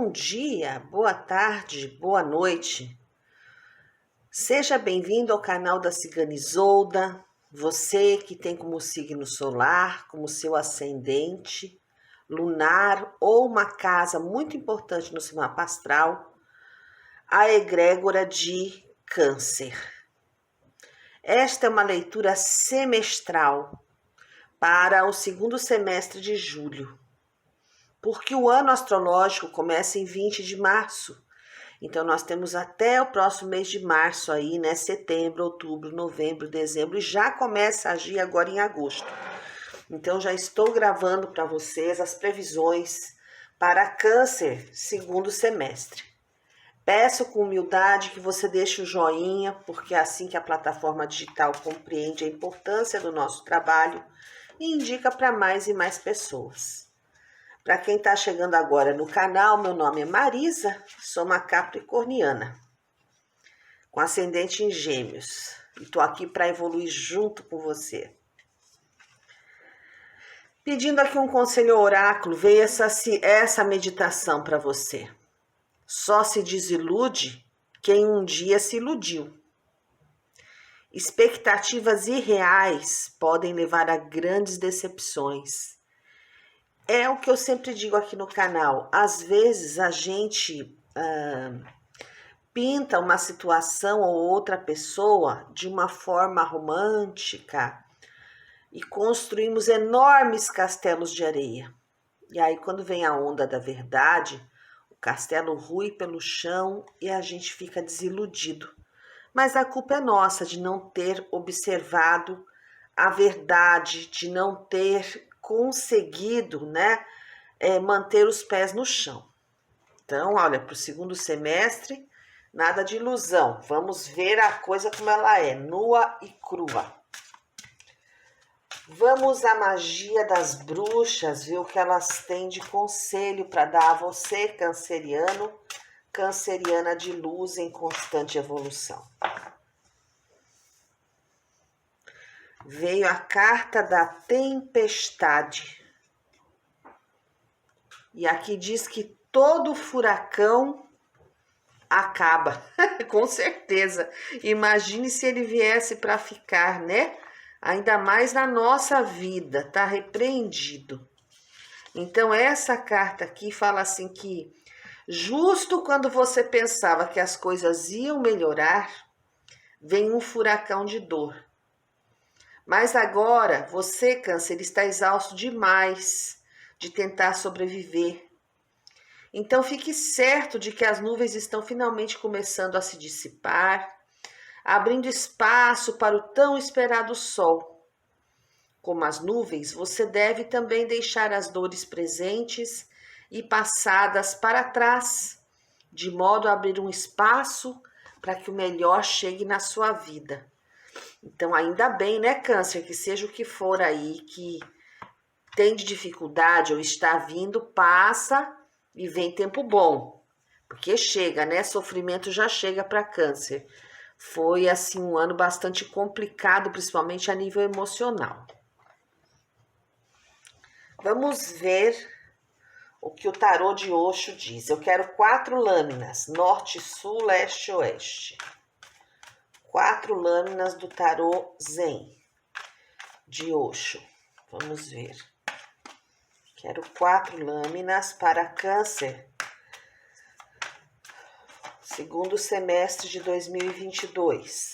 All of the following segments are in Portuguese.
Bom dia, boa tarde, boa noite. Seja bem-vindo ao canal da Cigana Isolda. Você que tem como signo solar, como seu ascendente, lunar ou uma casa muito importante no seu mapa astral, a egrégora de Câncer. Esta é uma leitura semestral para o segundo semestre de julho, porque o ano astrológico começa em 20 de março. Então, nós temos até o próximo mês de março aí, né? Setembro, outubro, novembro, dezembro, e já começa a agir agora em agosto. Então, já estou gravando para vocês as previsões para Câncer, segundo semestre. Peço com humildade que você deixe o joinha, porque é assim que a plataforma digital compreende a importância do nosso trabalho e indica para mais e mais pessoas. Para quem está chegando agora no canal, meu nome é Marisa, sou uma capricorniana, com ascendente em Gêmeos, e estou aqui para evoluir junto com você. Pedindo aqui um conselho ao oráculo, veio essa meditação para você. Só se desilude quem um dia se iludiu. Expectativas irreais podem levar a grandes decepções. É o que eu sempre digo aqui no canal. Às vezes a gente pinta uma situação ou outra pessoa de uma forma romântica e construímos enormes castelos de areia. E aí, quando vem a onda da verdade, o castelo rui pelo chão e a gente fica desiludido. Mas a culpa é nossa de não ter observado a verdade, de não ter conseguido, né, manter os pés no chão. Então, olha, para o segundo semestre, nada de ilusão. Vamos ver a coisa como ela é, nua e crua. Vamos à magia das bruxas, ver o que elas têm de conselho para dar a você, canceriano, canceriana de luz em constante evolução. Veio a carta da tempestade. E aqui diz que todo furacão acaba, com certeza. Imagine se ele viesse para ficar, né? Ainda mais na nossa vida, tá repreendido. Então, essa carta aqui fala assim que justo quando você pensava que as coisas iam melhorar, vem um furacão de dor. Mas agora, você, Câncer, está exausto demais de tentar sobreviver. Então, fique certo de que as nuvens estão finalmente começando a se dissipar, abrindo espaço para o tão esperado sol. Como as nuvens, você deve também deixar as dores presentes e passadas para trás, de modo a abrir um espaço para que o melhor chegue na sua vida. Então, ainda bem, né, Câncer, que seja o que for aí que tem de dificuldade ou está vindo, passa e vem tempo bom. Porque chega, né? Sofrimento já chega para Câncer. Foi, assim, um ano bastante complicado, principalmente a nível emocional. Vamos ver o que o tarô de Osho diz. Eu quero 4 lâminas, norte, sul, leste, oeste. 4 lâminas do tarô Zen de Osho. Vamos ver. Quero 4 lâminas para Câncer. Segundo semestre de 2022.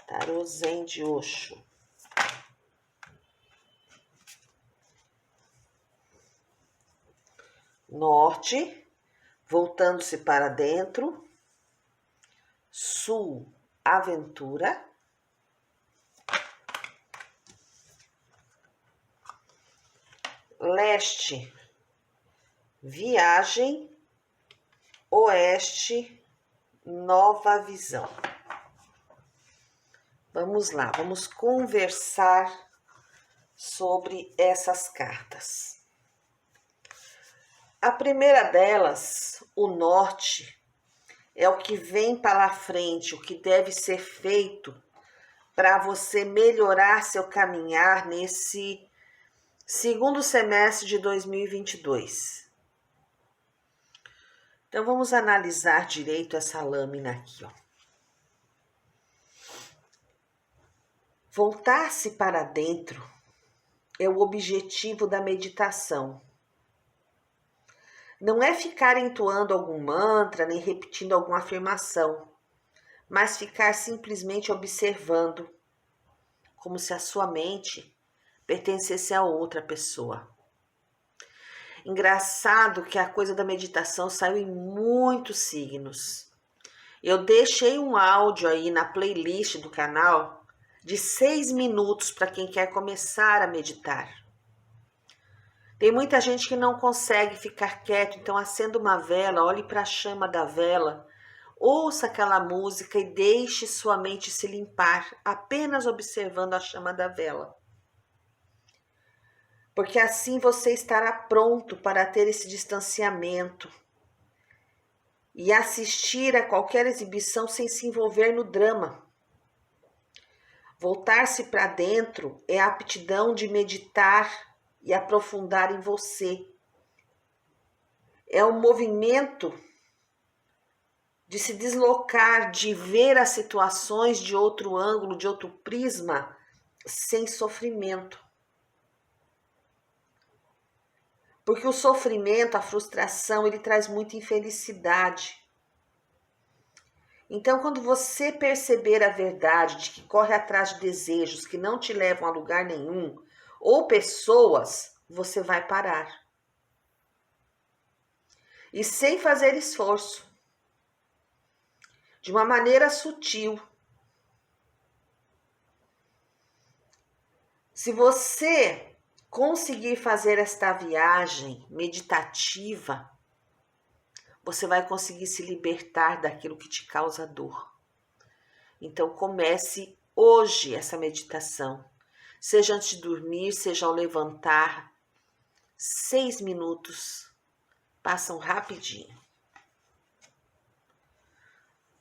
Tarô Zen de Osho. Norte, voltando-se para dentro. Sul, aventura. Leste, viagem. Oeste, nova visão. Vamos lá, vamos conversar sobre essas cartas. A primeira delas, o norte, é o que vem para frente, o que deve ser feito para você melhorar seu caminhar nesse segundo semestre de 2022. Então, vamos analisar direito essa lâmina aqui, ó. Voltar-se para dentro é o objetivo da meditação. Não é ficar entoando algum mantra, nem repetindo alguma afirmação, mas ficar simplesmente observando, como se a sua mente pertencesse a outra pessoa. Engraçado que a coisa da meditação saiu em muitos signos. Eu deixei um áudio aí na playlist do canal de 6 minutos para quem quer começar a meditar. Tem muita gente que não consegue ficar quieto, então acenda uma vela, olhe para a chama da vela, ouça aquela música e deixe sua mente se limpar, apenas observando a chama da vela. Porque assim você estará pronto para ter esse distanciamento e assistir a qualquer exibição sem se envolver no drama. Voltar-se para dentro é a aptidão de meditar e aprofundar em você. É um movimento de se deslocar, de ver as situações de outro ângulo, de outro prisma, sem sofrimento. Porque o sofrimento, a frustração, ele traz muita infelicidade. Então, quando você perceber a verdade de que corre atrás de desejos que não te levam a lugar nenhum, ou pessoas, você vai parar. E sem fazer esforço. De uma maneira sutil. Se você conseguir fazer esta viagem meditativa, você vai conseguir se libertar daquilo que te causa dor. Então comece hoje essa meditação. Seja antes de dormir, seja ao levantar. 6 minutos passam rapidinho.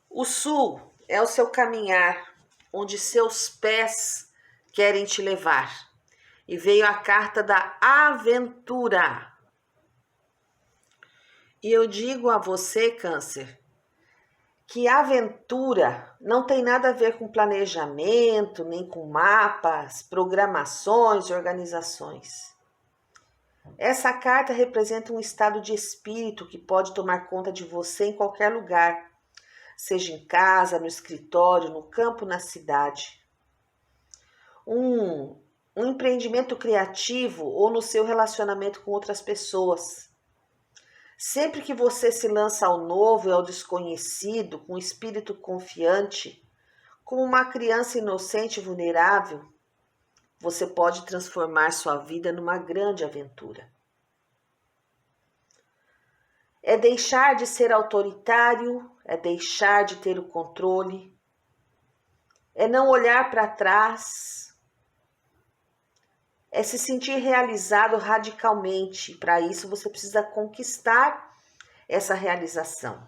O sul é o seu caminhar, onde seus pés querem te levar. E veio a carta da aventura. E eu digo a você, Câncer, que aventura não tem nada a ver com planejamento, nem com mapas, programações e organizações. Essa carta representa um estado de espírito que pode tomar conta de você em qualquer lugar, seja em casa, no escritório, no campo, na cidade. Um empreendimento criativo ou no seu relacionamento com outras pessoas. Sempre que você se lança ao novo e ao desconhecido, com espírito confiante, como uma criança inocente e vulnerável, você pode transformar sua vida numa grande aventura. É deixar de ser autoritário, é deixar de ter o controle, é não olhar para trás, é se sentir realizado radicalmente. Para isso, você precisa conquistar essa realização.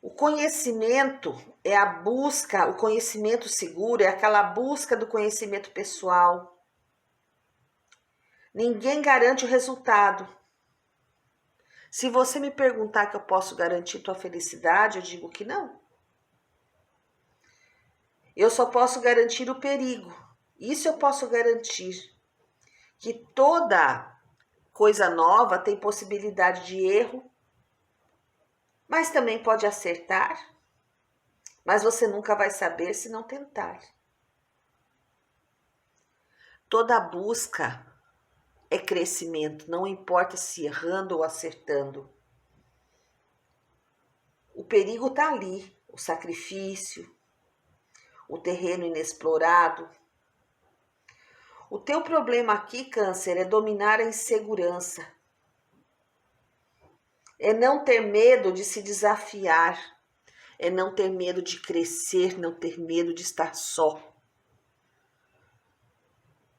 O conhecimento é a busca, o conhecimento seguro é aquela busca do conhecimento pessoal. Ninguém garante o resultado. Se você me perguntar que eu posso garantir tua felicidade, eu digo que não. Eu só posso garantir o perigo. Isso eu posso garantir, que toda coisa nova tem possibilidade de erro, mas também pode acertar, mas você nunca vai saber se não tentar. Toda busca é crescimento, não importa se errando ou acertando. O perigo está ali, o sacrifício, o terreno inexplorado. O teu problema aqui, Câncer, é dominar a insegurança. É não ter medo de se desafiar. É não ter medo de crescer, não ter medo de estar só.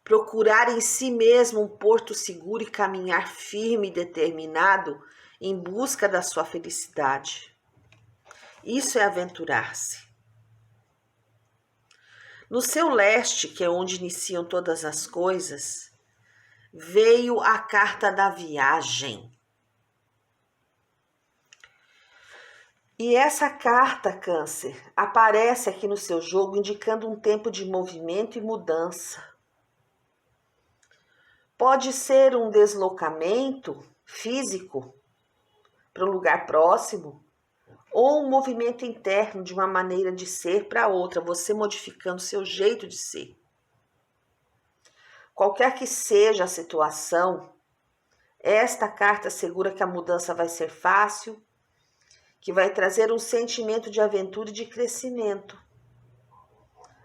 Procurar em si mesmo um porto seguro e caminhar firme e determinado em busca da sua felicidade. Isso é aventurar-se. No seu leste, que é onde iniciam todas as coisas, veio a carta da viagem. E essa carta, Câncer, aparece aqui no seu jogo indicando um tempo de movimento e mudança. Pode ser um deslocamento físico para um lugar próximo, ou um movimento interno de uma maneira de ser para outra, você modificando seu jeito de ser. Qualquer que seja a situação, esta carta assegura que a mudança vai ser fácil, que vai trazer um sentimento de aventura e de crescimento.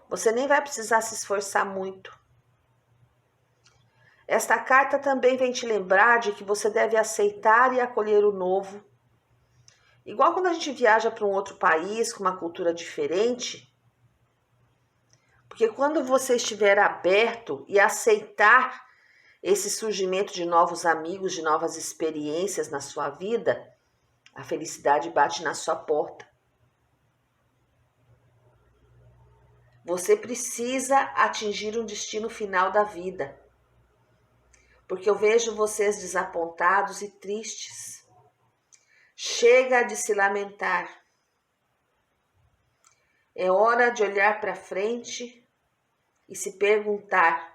Você nem vai precisar se esforçar muito. Esta carta também vem te lembrar de que você deve aceitar e acolher o novo. Igual quando a gente viaja para um outro país com uma cultura diferente, porque quando você estiver aberto e aceitar esse surgimento de novos amigos, de novas experiências na sua vida, a felicidade bate na sua porta. Você precisa atingir um destino final da vida, porque eu vejo vocês desapontados e tristes. Chega de se lamentar. É hora de olhar para frente e se perguntar: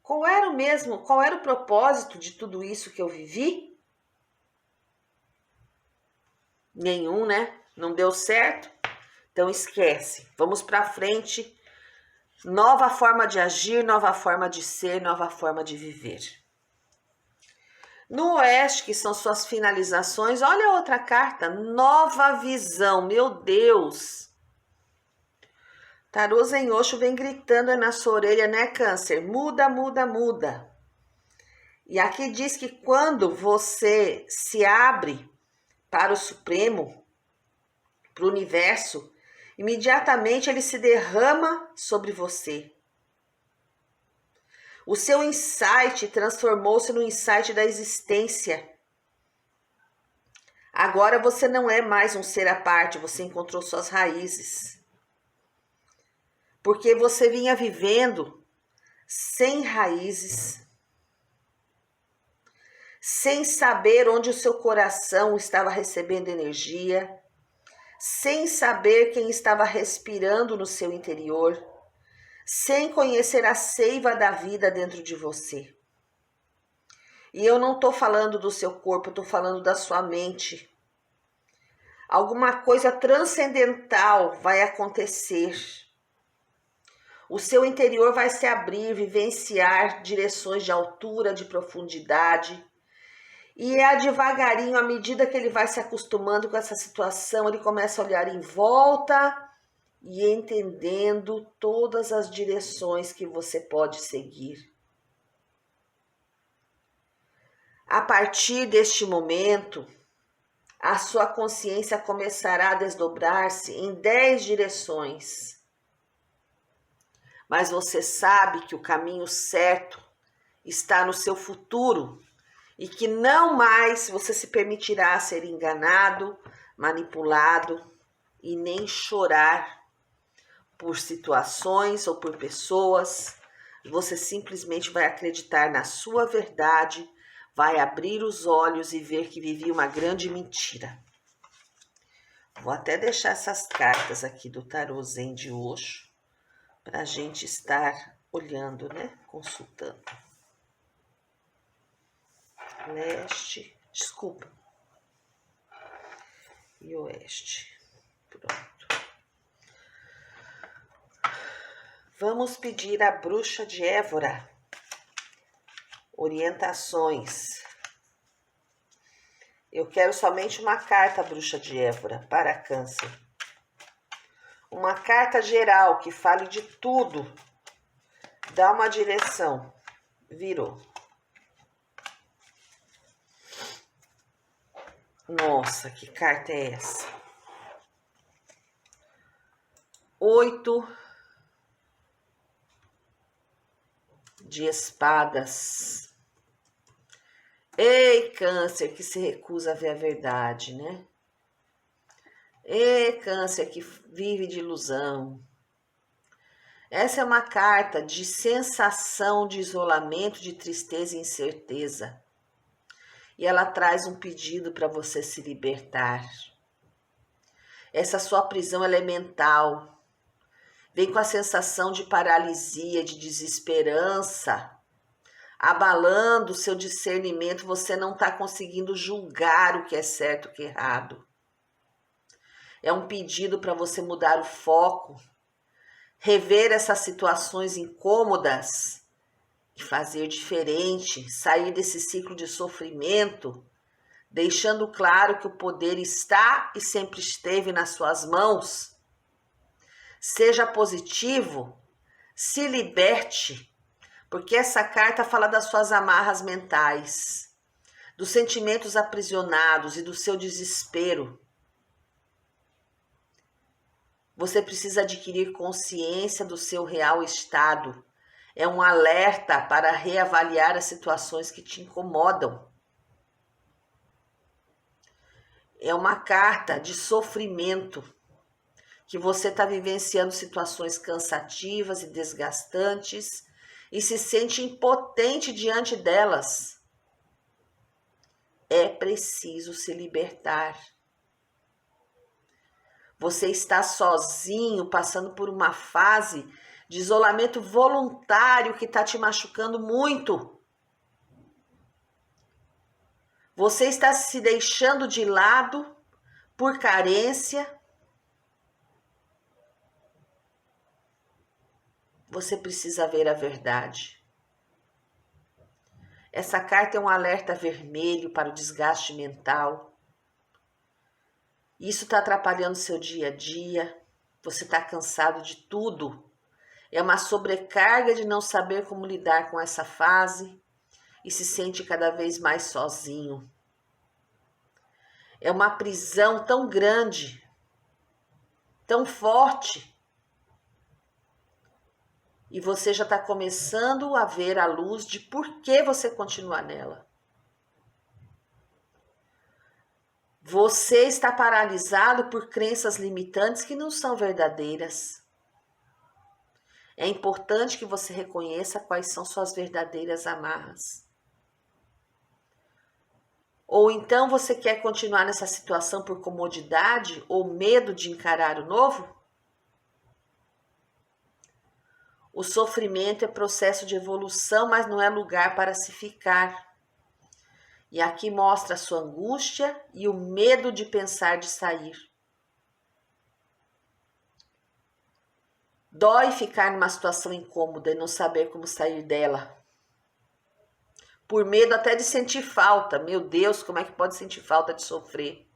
qual era o propósito de tudo isso que eu vivi? Nenhum, né? Não deu certo? Então esquece. Vamos para frente. Nova forma de agir, nova forma de ser, nova forma de viver. No oeste, que são suas finalizações, olha a outra carta, nova visão, meu Deus. Tarô Zen Osho vem gritando na sua orelha, né, Câncer? Muda, muda, muda. E aqui diz que quando você se abre para o Supremo, para o universo, imediatamente ele se derrama sobre você. O seu insight transformou-se no insight da existência. Agora você não é mais um ser à parte, você encontrou suas raízes. Porque você vinha vivendo sem raízes, sem saber onde o seu coração estava recebendo energia, sem saber quem estava respirando no seu interior, sem conhecer a seiva da vida dentro de você. E eu não estou falando do seu corpo, eu estou falando da sua mente. Alguma coisa transcendental vai acontecer. O seu interior vai se abrir, vivenciar direções de altura, de profundidade. E é devagarinho, à medida que ele vai se acostumando com essa situação, ele começa a olhar em volta e entendendo todas as direções que você pode seguir. A partir deste momento, a sua consciência começará a desdobrar-se em 10 direções. Mas você sabe que o caminho certo está no seu futuro e que não mais você se permitirá ser enganado, manipulado e nem chorar por situações ou por pessoas. Você simplesmente vai acreditar na sua verdade, vai abrir os olhos e ver que vivia uma grande mentira. Vou até deixar essas cartas aqui do Tarô Zen de Osho para a gente estar olhando, né? Consultando. Leste, desculpa. E oeste. Pronto. Vamos pedir à bruxa de Évora orientações. Eu quero somente uma carta, bruxa de Évora, para Câncer. Uma carta geral que fale de tudo. Dá uma direção. Virou. Nossa, que carta é essa? 8 de espadas. Ei, Câncer, que se recusa a ver a verdade, né? Ei, Câncer, que vive de ilusão. Essa é uma carta de sensação de isolamento, de tristeza e incerteza. E ela traz um pedido para você se libertar. Essa sua prisão ela é mental. Vem com a sensação de paralisia, de desesperança, abalando o seu discernimento. Você não está conseguindo julgar o que é certo e o que é errado. É um pedido para você mudar o foco, rever essas situações incômodas e fazer diferente, sair desse ciclo de sofrimento, deixando claro que o poder está e sempre esteve nas suas mãos. Seja positivo, se liberte, porque essa carta fala das suas amarras mentais, dos sentimentos aprisionados e do seu desespero. Você precisa adquirir consciência do seu real estado. É um alerta para reavaliar as situações que te incomodam. É uma carta de sofrimento, que você está vivenciando situações cansativas e desgastantes e se sente impotente diante delas. É preciso se libertar. Você está sozinho, passando por uma fase de isolamento voluntário que está te machucando muito. Você está se deixando de lado por carência. Você precisa ver a verdade. Essa carta é um alerta vermelho para o desgaste mental. Isso está atrapalhando seu dia a dia. Você está cansado de tudo. É uma sobrecarga de não saber como lidar com essa fase e se sente cada vez mais sozinho. É uma prisão tão grande, tão forte, e você já está começando a ver a luz de por que você continua nela. Você está paralisado por crenças limitantes que não são verdadeiras. É importante que você reconheça quais são suas verdadeiras amarras. Ou então você quer continuar nessa situação por comodidade ou medo de encarar o novo? O sofrimento é processo de evolução, mas não é lugar para se ficar. E aqui mostra a sua angústia e o medo de pensar de sair. Dói ficar numa situação incômoda e não saber como sair dela. Por medo até de sentir falta. Meu Deus, como é que pode sentir falta de sofrer?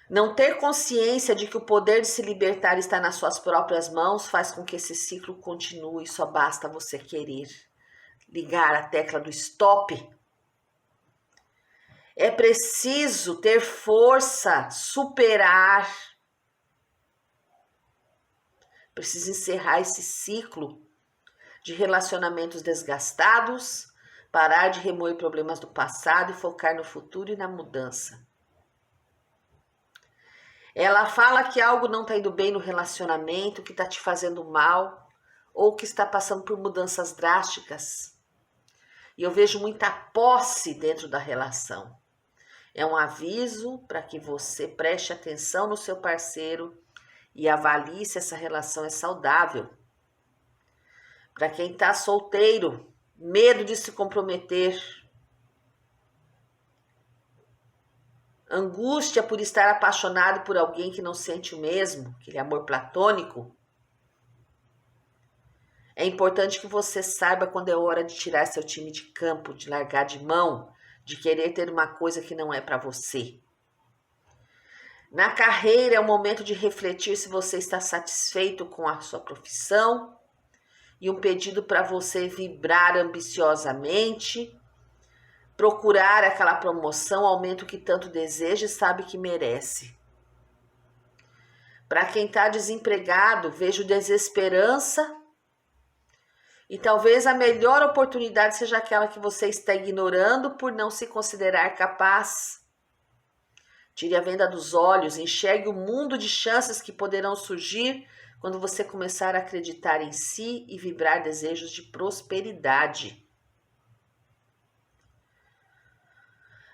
Não ter consciência de que o poder de se libertar está nas suas próprias mãos faz com que esse ciclo continue. Só basta você querer ligar a tecla do stop. É preciso ter força, superar. Precisa encerrar esse ciclo de relacionamentos desgastados, parar de remoer problemas do passado e focar no futuro e na mudança. Ela fala que algo não está indo bem no relacionamento, que está te fazendo mal, ou que está passando por mudanças drásticas. E eu vejo muita posse dentro da relação. É um aviso para que você preste atenção no seu parceiro e avalie se essa relação é saudável. Para quem está solteiro, medo de se comprometer, angústia por estar apaixonado por alguém que não sente o mesmo, aquele amor platônico. É importante que você saiba quando é hora de tirar seu time de campo, de largar de mão, de querer ter uma coisa que não é para você. Na carreira é o momento de refletir se você está satisfeito com a sua profissão e um pedido para você vibrar ambiciosamente, procurar aquela promoção, aumento que tanto deseja e sabe que merece. Para quem está desempregado, vejo desesperança e talvez a melhor oportunidade seja aquela que você está ignorando por não se considerar capaz. Tire a venda dos olhos, enxergue o mundo de chances que poderão surgir quando você começar a acreditar em si e vibrar desejos de prosperidade.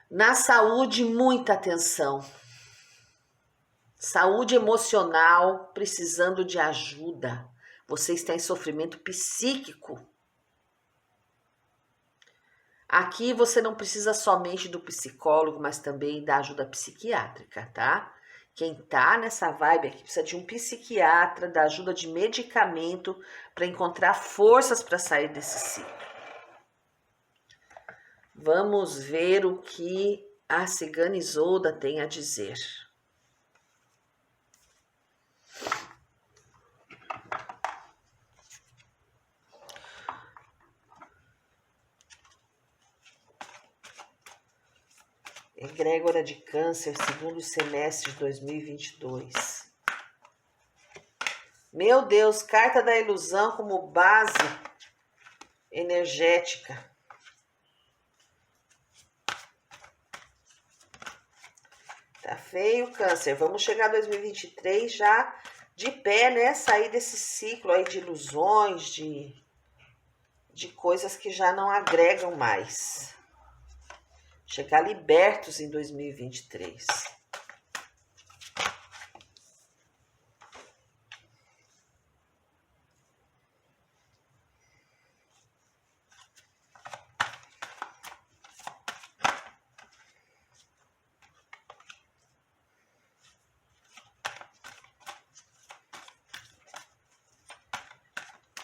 Na saúde, muita atenção. Saúde emocional, precisando de ajuda. Você está em sofrimento psíquico. Aqui você não precisa somente do psicólogo, mas também da ajuda psiquiátrica, tá? Quem tá nessa vibe aqui precisa de um psiquiatra, da ajuda de medicamento para encontrar forças para sair desse ciclo. Vamos ver o que a Cigana Isolda tem a dizer. Egrégora de Câncer, segundo semestre de 2022. Meu Deus, carta da ilusão como base energética. Tá feio, Câncer. Vamos chegar a 2023 já de pé, né? Sair desse ciclo aí de ilusões, de coisas que já não agregam mais. Chegar libertos em 2023.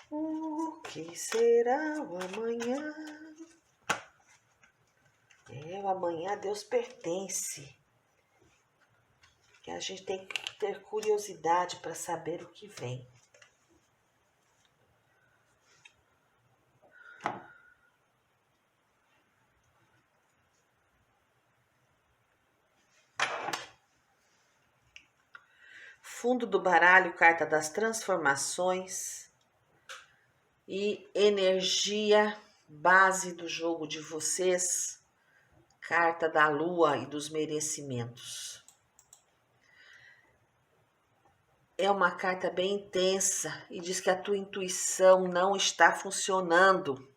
O que será o amanhã? O amanhã a Deus pertence. E a gente tem que ter curiosidade para saber o que vem. Fundo do baralho, carta das transformações e energia base do jogo de vocês, carta da lua e dos merecimentos. É uma carta bem intensa e diz que a tua intuição não está funcionando.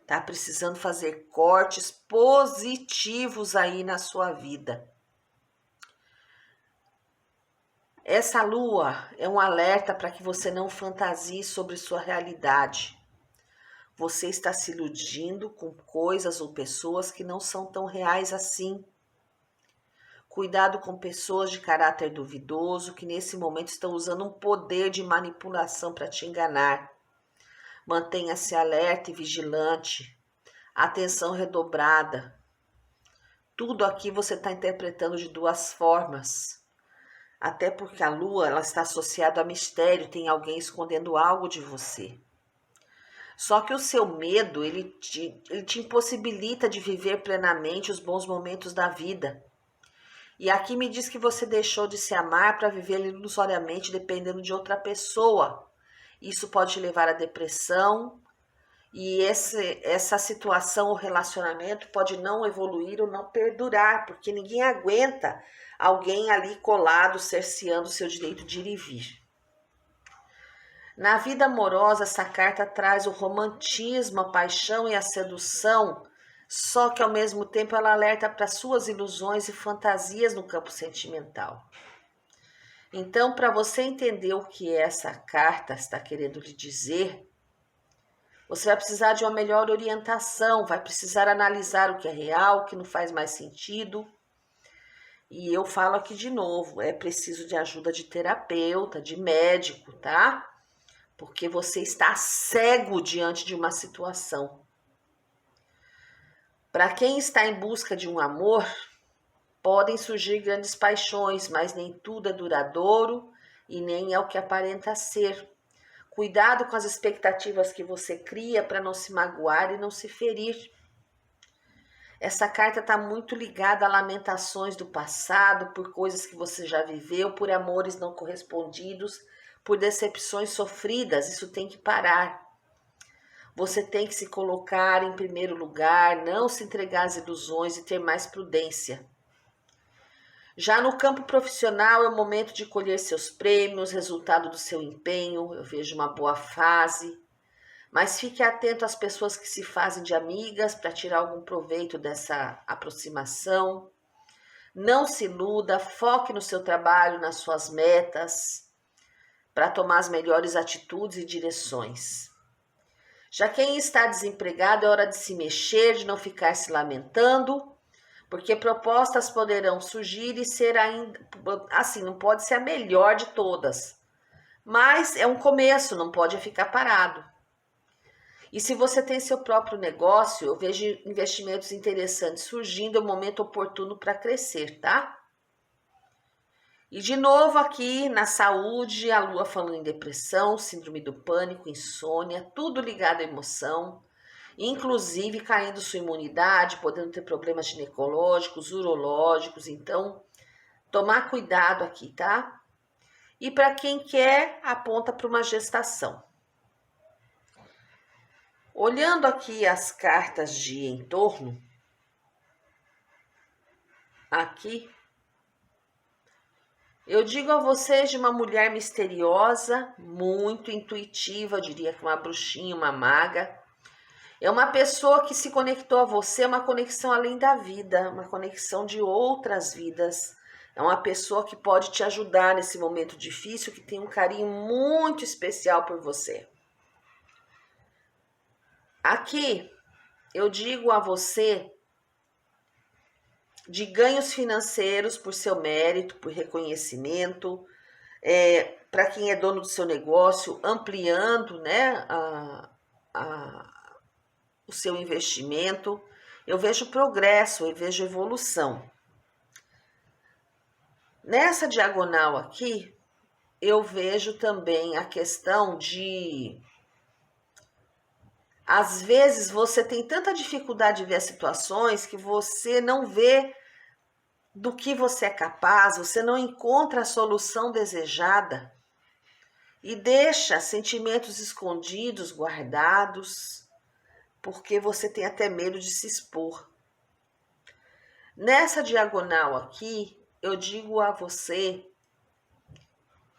Tá precisando fazer cortes positivos aí na sua vida. Essa lua é um alerta para que você não fantasie sobre sua realidade. Você está se iludindo com coisas ou pessoas que não são tão reais assim. Cuidado com pessoas de caráter duvidoso que nesse momento estão usando um poder de manipulação para te enganar. Mantenha-se alerta e vigilante. Atenção redobrada. Tudo aqui você está interpretando de duas formas. Até porque a lua ela está associada a mistério, tem alguém escondendo algo de você. Só que o seu medo, ele te impossibilita de viver plenamente os bons momentos da vida. E aqui me diz que você deixou de se amar para viver ilusoriamente dependendo de outra pessoa. Isso pode te levar à depressão e essa situação ou relacionamento pode não evoluir ou não perdurar, porque ninguém aguenta alguém ali colado, cerceando seu direito de ir e vir. Na vida amorosa, essa carta traz o romantismo, a paixão e a sedução, só que ao mesmo tempo ela alerta para suas ilusões e fantasias no campo sentimental. Então, para você entender o que essa carta está querendo lhe dizer, você vai precisar de uma melhor orientação, vai precisar analisar o que é real, o que não faz mais sentido. E eu falo aqui de novo, é preciso de ajuda de terapeuta, de médico, tá? Porque você está cego diante de uma situação. Para quem está em busca de um amor, podem surgir grandes paixões, mas nem tudo é duradouro e nem é o que aparenta ser. Cuidado com as expectativas que você cria para não se magoar e não se ferir. Essa carta está muito ligada a lamentações do passado, por coisas que você já viveu, por amores não correspondidos, por decepções sofridas. Isso tem que parar. Você tem que se colocar em primeiro lugar, não se entregar às ilusões e ter mais prudência. Já no campo profissional é o momento de colher seus prêmios, resultado do seu empenho. Eu vejo uma boa fase. Mas fique atento às pessoas que se fazem de amigas para tirar algum proveito dessa aproximação. Não se iluda, foque no seu trabalho, nas suas metas, para tomar as melhores atitudes e direções. Já quem está desempregado, é hora de se mexer, de não ficar se lamentando, porque propostas poderão surgir e ser ainda, assim, não pode ser a melhor de todas, mas é um começo, não pode ficar parado. E se você tem seu próprio negócio, eu vejo investimentos interessantes surgindo, é o momento oportuno para crescer, tá? E de novo aqui na saúde, a Lua falando em depressão, síndrome do pânico, insônia, tudo ligado à emoção, inclusive caindo sua imunidade, podendo ter problemas ginecológicos, urológicos, então tomar cuidado aqui, tá? E para quem quer, aponta para uma gestação. Olhando aqui as cartas de entorno, aqui, eu digo a vocês de uma mulher misteriosa, muito intuitiva, eu diria que uma bruxinha, uma maga. É uma pessoa que se conectou a você, uma conexão além da vida, uma conexão de outras vidas. É uma pessoa que pode te ajudar nesse momento difícil, que tem um carinho muito especial por você. Aqui, eu digo a você de ganhos financeiros por seu mérito, por reconhecimento, para quem é dono do seu negócio, ampliando, né, o seu investimento. Eu vejo progresso, eu vejo evolução. Nessa diagonal aqui, eu vejo também a questão de, às vezes, você tem tanta dificuldade de ver as situações que você não vê do que você é capaz, você não encontra a solução desejada e deixa sentimentos escondidos, guardados, porque você tem até medo de se expor. Nessa diagonal aqui, eu digo a você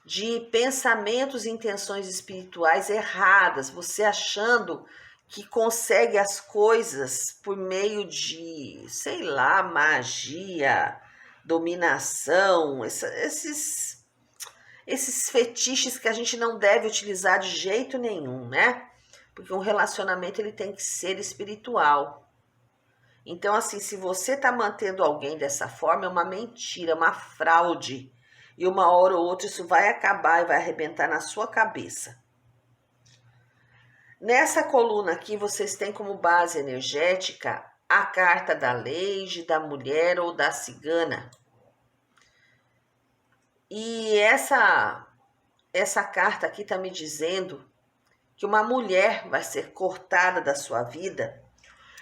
de pensamentos e intenções espirituais erradas, você achando que consegue as coisas por meio de, sei lá, magia, dominação, esses fetiches que a gente não deve utilizar de jeito nenhum, né? Porque um relacionamento ele tem que ser espiritual. Então, assim, se você está mantendo alguém dessa forma, é uma mentira, uma fraude. E uma hora ou outra isso vai acabar e vai arrebentar na sua cabeça. Nessa coluna aqui, vocês têm como base energética a carta da Lady, da mulher ou da cigana. E essa carta aqui está me dizendo que uma mulher vai ser cortada da sua vida.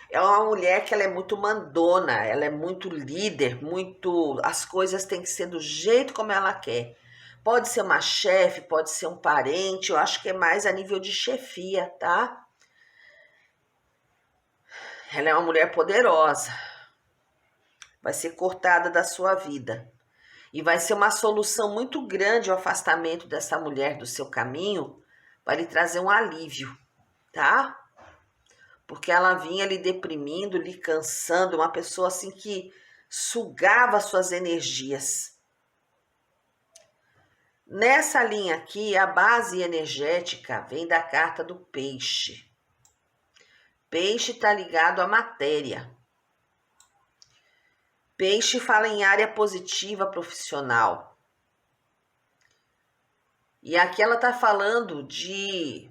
É uma mulher que ela é muito mandona, ela é muito líder, muito, as coisas têm que ser do jeito como ela quer. Pode ser uma chefe, pode ser um parente, eu acho que é mais a nível de chefia, tá? Ela é uma mulher poderosa. Vai ser cortada da sua vida. E vai ser uma solução muito grande o afastamento dessa mulher do seu caminho, para lhe trazer um alívio, tá? Porque ela vinha lhe deprimindo, lhe cansando, uma pessoa assim que sugava suas energias. Nessa linha aqui, a base energética vem da carta do peixe. Peixe está ligado à matéria. Peixe fala em área positiva profissional. E aqui ela está falando de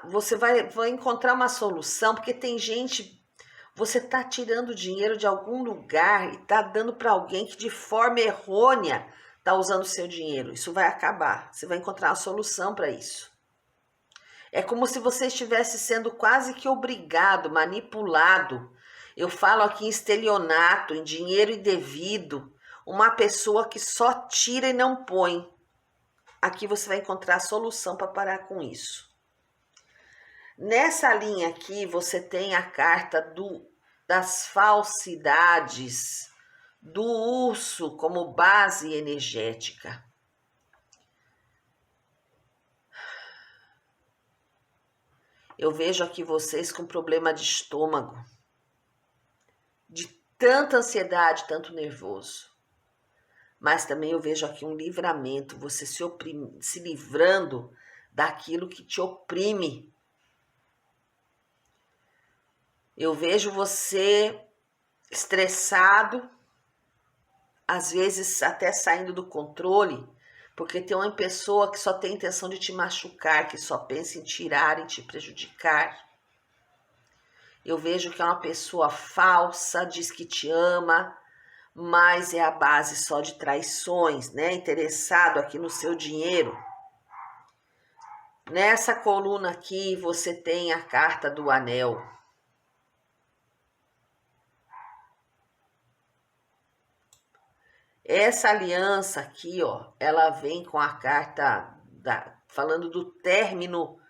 você vai encontrar uma solução, porque tem gente, você está tirando dinheiro de algum lugar e está dando para alguém que de forma errônea está usando o seu dinheiro. Isso vai acabar, você vai encontrar uma solução para isso. É como se você estivesse sendo quase que obrigado, manipulado. Eu falo aqui em estelionato, em dinheiro indevido, uma pessoa que só tira e não põe. Aqui você vai encontrar a solução para parar com isso. Nessa linha aqui, você tem a carta das falsidades, do urso como base energética. Eu vejo aqui vocês com problema de estômago, de tanta ansiedade, tanto nervoso. Mas também eu vejo aqui um livramento, você se livrando daquilo que te oprime. Eu vejo você estressado, às vezes até saindo do controle, porque tem uma pessoa que só tem intenção de te machucar, que só pensa em tirar, em te prejudicar. Eu vejo que é uma pessoa falsa, diz que te ama, mas é a base só de traições, né? Interessado aqui no seu dinheiro. Nessa coluna aqui você tem a carta do anel. Essa aliança aqui, ó, ela vem com a carta falando do término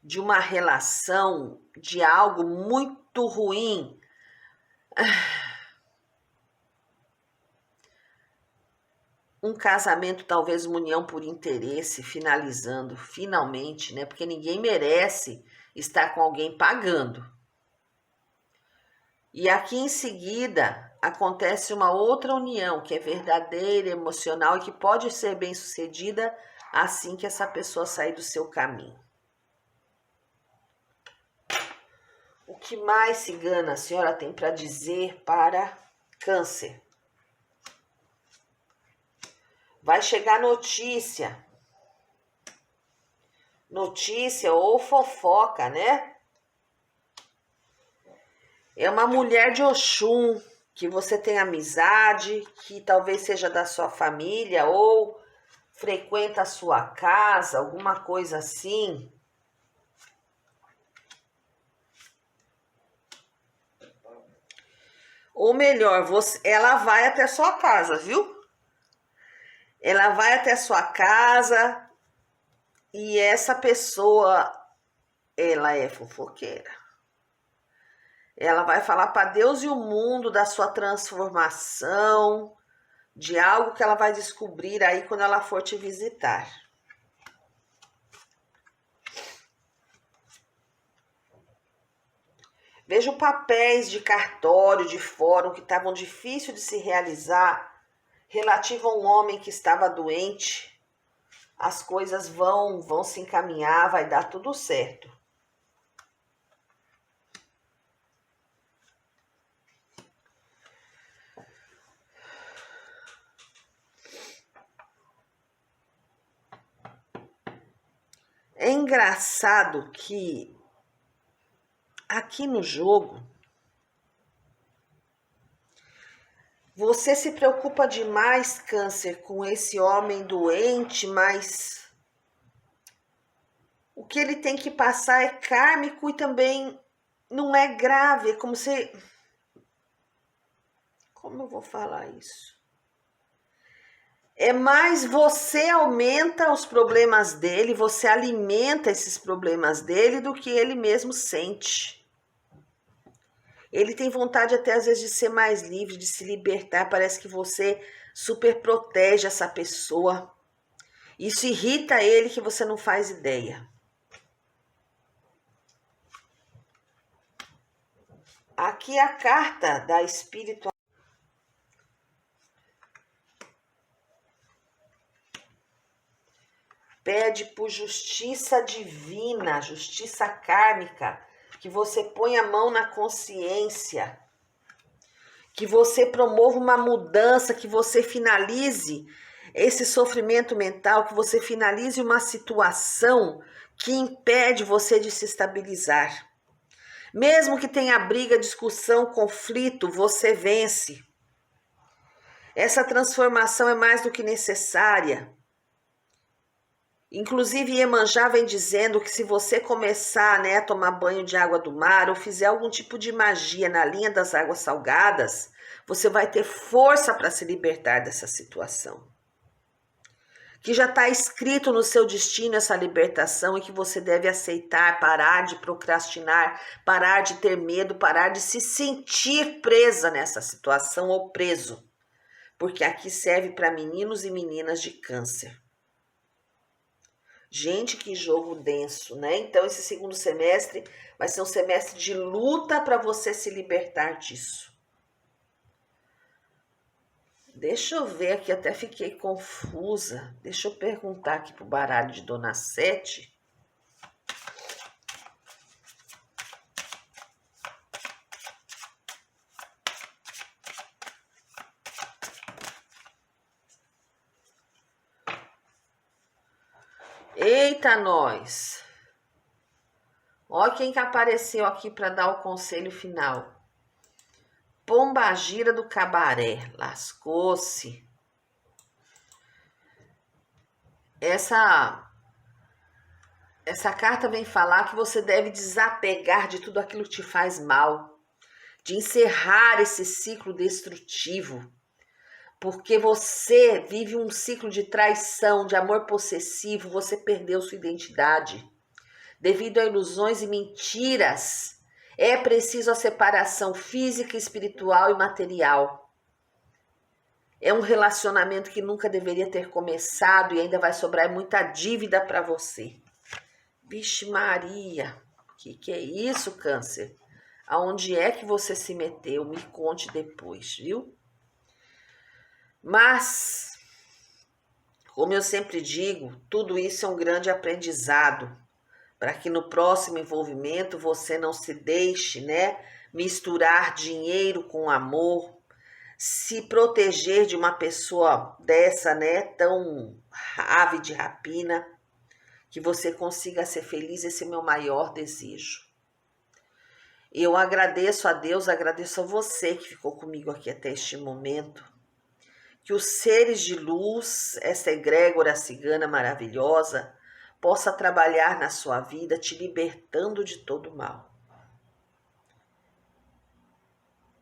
de uma relação, de algo muito ruim. Um casamento, talvez uma união por interesse, finalizando, finalmente, né? Porque ninguém merece estar com alguém pagando. E aqui em seguida acontece uma outra união que é verdadeira, emocional e que pode ser bem sucedida assim que essa pessoa sair do seu caminho. O que mais, cigana, a senhora tem para dizer para Câncer? Vai chegar notícia. Notícia ou fofoca, né? É uma mulher de Oxum, que você tem amizade, que talvez seja da sua família ou frequenta a sua casa, alguma coisa assim. Ou melhor, ela vai até a sua casa, viu? Ela vai até a sua casa e essa pessoa, ela é fofoqueira. Ela vai falar para Deus e o mundo da sua transformação, de algo que ela vai descobrir aí quando ela for te visitar. Vejo papéis de cartório, de fórum que estavam difíceis de se realizar, relativo a um homem que estava doente. As coisas vão se encaminhar, vai dar tudo certo. É engraçado que aqui no jogo você se preocupa demais, Câncer, com esse homem doente, mas o que ele tem que passar é kármico e também não é grave, é como se... Como eu vou falar isso? É mais você aumenta os problemas dele, você alimenta esses problemas dele do que ele mesmo sente. Ele tem vontade até às vezes de ser mais livre, de se libertar. Parece que você super protege essa pessoa. Isso irrita ele que você não faz ideia. Aqui é a carta da espiritualidade. Pede por justiça divina, justiça kármica, que você ponha a mão na consciência, que você promova uma mudança, que você finalize esse sofrimento mental, que você finalize uma situação que impede você de se estabilizar. Mesmo que tenha briga, discussão, conflito, você vence. Essa transformação é mais do que necessária. Inclusive, Iemanjá vem dizendo que se você começar, né, a tomar banho de água do mar ou fizer algum tipo de magia na linha das águas salgadas, você vai ter força para se libertar dessa situação. Que já está escrito no seu destino essa libertação e que você deve aceitar, parar de procrastinar, parar de ter medo, parar de se sentir presa nessa situação ou preso. Porque aqui serve para meninos e meninas de Câncer. Gente, que jogo denso, né? Então, esse segundo semestre vai ser um semestre de luta para você se libertar disso. Deixa eu ver aqui, até fiquei confusa. Deixa eu perguntar aqui pro baralho de Dona Sete. Eita, nós! Olha quem que apareceu aqui para dar o conselho final. Pombagira do Cabaré. Lascou-se. Essa carta vem falar que você deve desapegar de tudo aquilo que te faz mal, de encerrar esse ciclo destrutivo, porque você vive um ciclo de traição, de amor possessivo, você perdeu sua identidade. Devido a ilusões e mentiras, é preciso a separação física, espiritual e material. É um relacionamento que nunca deveria ter começado e ainda vai sobrar muita dívida para você. Vixe Maria, que é isso, Câncer? Aonde é que você se meteu? Me conte depois, viu? Mas, como eu sempre digo, tudo isso é um grande aprendizado, para que no próximo envolvimento você não se deixe, né, misturar dinheiro com amor, se proteger de uma pessoa dessa, né, tão ave de rapina, que você consiga ser feliz, esse é o meu maior desejo. Eu agradeço a Deus, agradeço a você que ficou comigo aqui até este momento. Que os seres de luz, essa egrégora cigana maravilhosa, possa trabalhar na sua vida, te libertando de todo mal.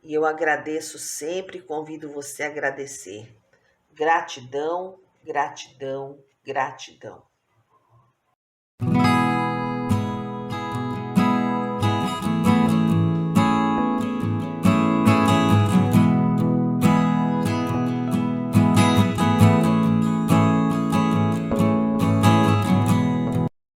E eu agradeço sempre, convido você a agradecer. Gratidão, gratidão, gratidão.